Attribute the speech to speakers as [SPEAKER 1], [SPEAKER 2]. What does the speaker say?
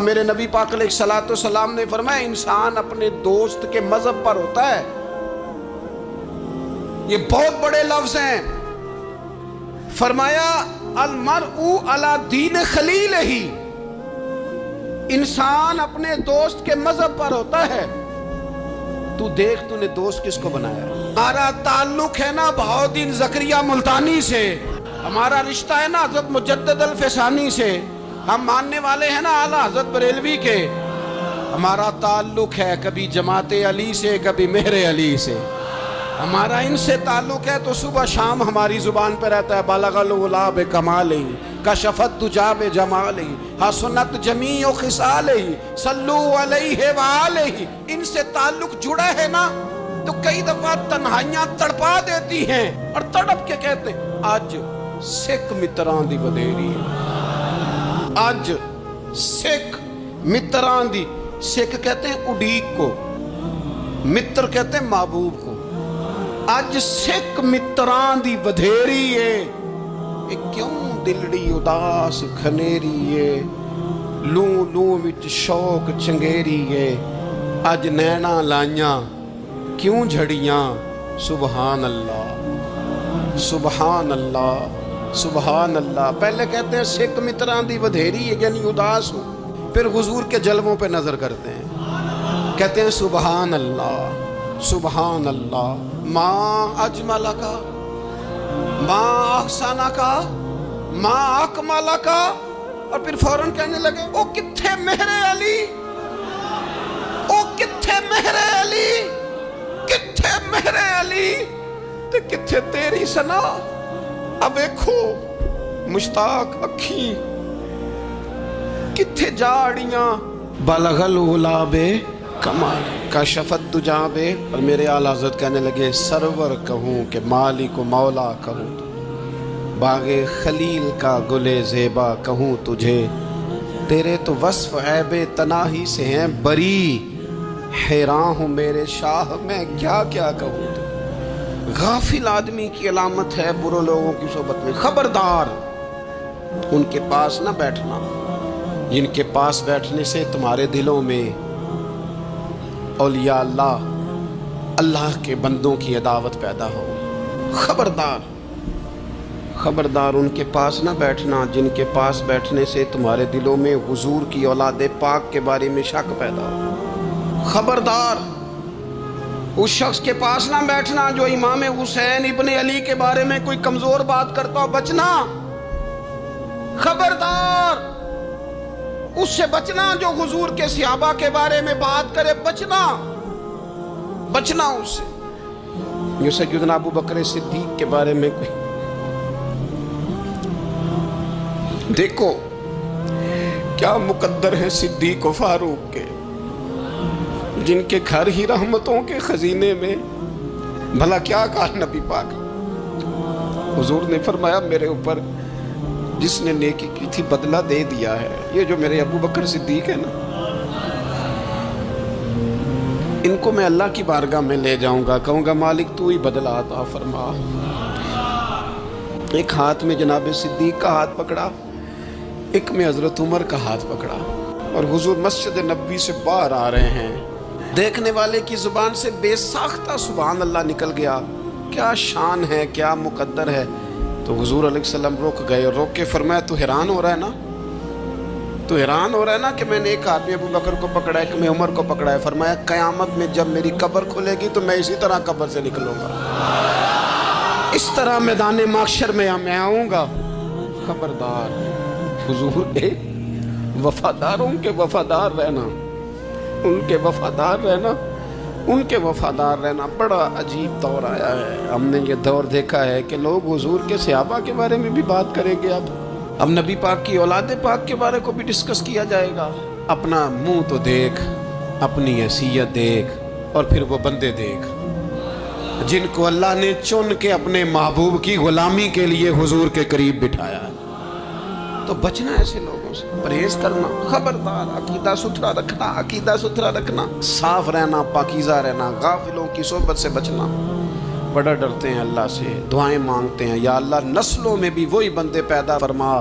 [SPEAKER 1] میرے نبی پاک علیہ الصلوۃ والسلام نے فرمایا انسان اپنے دوست کے مذہب پر ہوتا ہے۔ یہ بہت بڑے لفظ ہیں۔ فرمایا المرء علی دین خلیلہ، انسان اپنے دوست کے مذہب پر ہوتا ہے۔ تو دیکھ تو نے دوست کس کو بنایا۔ ہمارا تعلق ہے نا بہاؤالدین زکریا ملتانی سے، ہمارا رشتہ ہے نا حضرت مجدد الفسانی سے، ہم ماننے والے ہیں نا اعلیٰ حضرت بریلوی کے۔ ہمارا تعلق ہے کبھی جماعت علی سے، کبھی مہر علی سے۔ ہمارا ان سے تعلق ہے تو صبح شام ہماری زبان پہ رہتا ہے بالغ العلا بکمالہ کشفت دجا بجمالہ حسنت جمیع خصالہ صلو علیہ وآلہ۔ ان سے تعلق جڑا ہے نا تو کئی دفعہ تنہائیاں تڑپا دیتی ہیں اور تڑپ کے کہتے ہیں آج سکھ متران دی ودیری ہے، آج سکھ متران دی۔ سکھ کہتے ہیں اڈیق کو، متر کہتے ہیں محبوب کو۔ اج سکھ متران دی ودھیری ہے، کیوں دلڑی اداس کھنیری ہے، لوں لوں وچ شوق چنگیری ہے، اج نینا لائیاں کیوں جھڑیاں۔ سبحان اللہ سبحان اللہ سبحان اللہ۔ پہلے کہتے ہیں سکھ متران دی ودھیری ہے یعنی اداس ہوں، پھر حضور کے جلووں پہ نظر کرتے ہیں، کہتے ہیں سبحان اللہ سبحان اللہ۔ ماں اجمل کا، ماں احسن کا، ماں اکمل کا، اور پھر فوراً کہنے لگے او کتھے مہر علی، او کتھے مہر علی، کتھے مہر علی تے کتھے تیری سنا۔ اب دیکھو مشتاق اکھی کتھے جاڑیاں بلغ العلا بے کمال کشفت دجا بے۔ اور میرے اعلیٰ حضرت کہنے لگے سرور کہوں کہ مالک و مولا کہوں، باغ خلیل کا گلے زیبا کہوں تجھے، تیرے تو وصف عیب تناہی سے ہیں بری، حیران ہوں میرے شاہ میں کیا کیا کہوں۔ غافل آدمی کی علامت ہے برے لوگوں کی صحبت میں۔ خبردار ان کے پاس نہ بیٹھنا جن کے پاس بیٹھنے سے تمہارے دلوں میں اولیاء اللہ، اللہ کے بندوں کی عداوت پیدا ہو۔ خبردار خبردار ان کے پاس نہ بیٹھنا جن کے پاس بیٹھنے سے تمہارے دلوں میں حضور کی اولاد پاک کے بارے میں شک پیدا ہو۔ خبردار اس شخص کے پاس نہ بیٹھنا جو امام حسین ابن علی کے بارے میں کوئی کمزور بات کرتا ہو، بچنا۔ خبردار اس سے بچنا جو حضور کے صحابہ کے بارے میں بات کرے، بچنا بچنا اس سے۔ جو سیدنا ابو بکر صدیق کے بارے میں کوئی دیکھو کیا مقدر ہے صدیق و فاروق کے، جن کے گھر ہی رحمتوں کے خزینے میں۔ بھلا کیا کہا نبی پاک، حضور نے فرمایا میرے اوپر جس نے نیکی کی تھی بدلہ دے دیا ہے۔ یہ جو میرے ابو بکر صدیق ہے نا، ان کو میں اللہ کی بارگاہ میں لے جاؤں گا، کہوں گا مالک تو ہی بدلہ عطا فرما۔ ایک ہاتھ میں جناب صدیق کا ہاتھ پکڑا، ایک میں حضرت عمر کا ہاتھ پکڑا، اور حضور مسجد نبوی سے باہر آ رہے ہیں۔ دیکھنے والے کی زبان سے بے ساختہ سبحان اللہ نکل گیا۔ کیا شان ہے، کیا مقدر ہے۔ تو حضور علیہ السلام رک گئے اور روک کے فرمایا تو حیران ہو رہا ہے نا، تو حیران ہو رہا ہے نا کہ میں نے ایک آدمی ابو بکر کو پکڑا ہے، ایک میں عمر کو پکڑا ہے۔ فرمایا قیامت میں جب میری قبر کھلے گی تو میں اسی طرح قبر سے نکلوں گا، اس طرح میدان محشر میں میں آؤں گا۔ خبردار حضور وفاداروں کے وفادار رہنا، ان کے وفادار رہنا، ان کے وفادار رہنا۔ بڑا عجیب دور آیا ہے، ہم نے یہ دور دیکھا ہے کہ لوگ حضور کے صحابہ کے بارے میں بھی بات کریں گے۔ اب نبی پاک کی اولاد پاک کے بارے کو بھی ڈسکس کیا جائے گا۔ اپنا منہ تو دیکھ، اپنی حیثیت دیکھ، اور پھر وہ بندے دیکھ جن کو اللہ نے چن کے اپنے محبوب کی غلامی کے لیے حضور کے قریب بٹھایا ہے۔ تو بچنا ایسے لوگوں سے، پرہیز کرنا۔ خبردار عقیدہ ستھرا رکھنا، عقیدہ ستھرا رکھنا، صاف رہنا، پاکیزہ رہنا، غافلوں کی صحبت سے بچنا۔ بڑا ڈرتے ہیں اللہ سے، دعائیں مانگتے ہیں یا اللہ نسلوں میں بھی وہی بندے پیدا فرما